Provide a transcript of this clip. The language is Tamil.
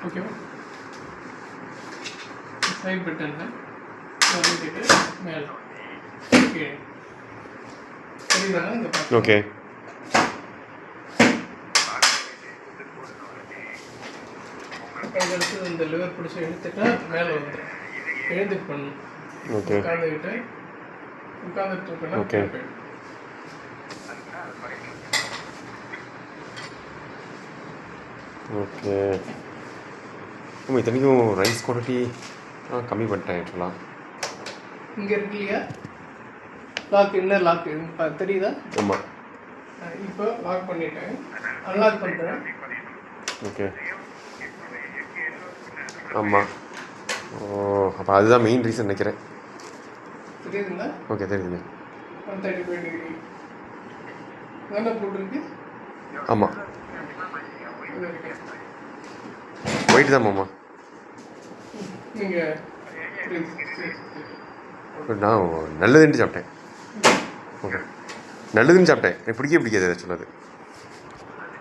ஓகேவா? சைட் பட்டனில் வந்துக்கிட்டு மேலே கீழே தெரியுதானே இந்த பக்கம்? ஓகே. அதுக்கடுத்து இந்த லிவர் பிடிச்சி இழுத்துட்டா மேலே வந்துடும். எழுந்துட்டு பண்ணணும். ஓகே. உட்காந்துட்டு இருக்கணும். ஓகே. ஓகே. ஆமாம், இத்தனைக்கும் ரைஸ் குவான்டிட்டி கம்மி பண்ணிட்டேன் ஆக்சுவலாக. இங்கே இருக்கு இல்லையா லாக், இன்னர் லாக் தெரியுதா? ஆமாம். இப்போ லாக் பண்ணிட்டேன், அன்லாக் பண்ணுறேன். ஓகே. ஆமாம். ஓ, அப்போ அதுதான் மெயின் ரீசன் நினைக்கிறேன். தெரியுதுங்களா? ஓகே, தெரியுதுங்க. 135 டிகிரி தானே போட்டிருக்கு. ஆமாம், ஒயிட் தான் மாமா. நீங்கள் நான் நல்லதுன்னு சாப்பிட்டேன். ஓகே, நல்லதுன்னு சாப்பிட்டேன். எனக்கு பிடிக்கவே பிடிக்காது அதை சொன்னது.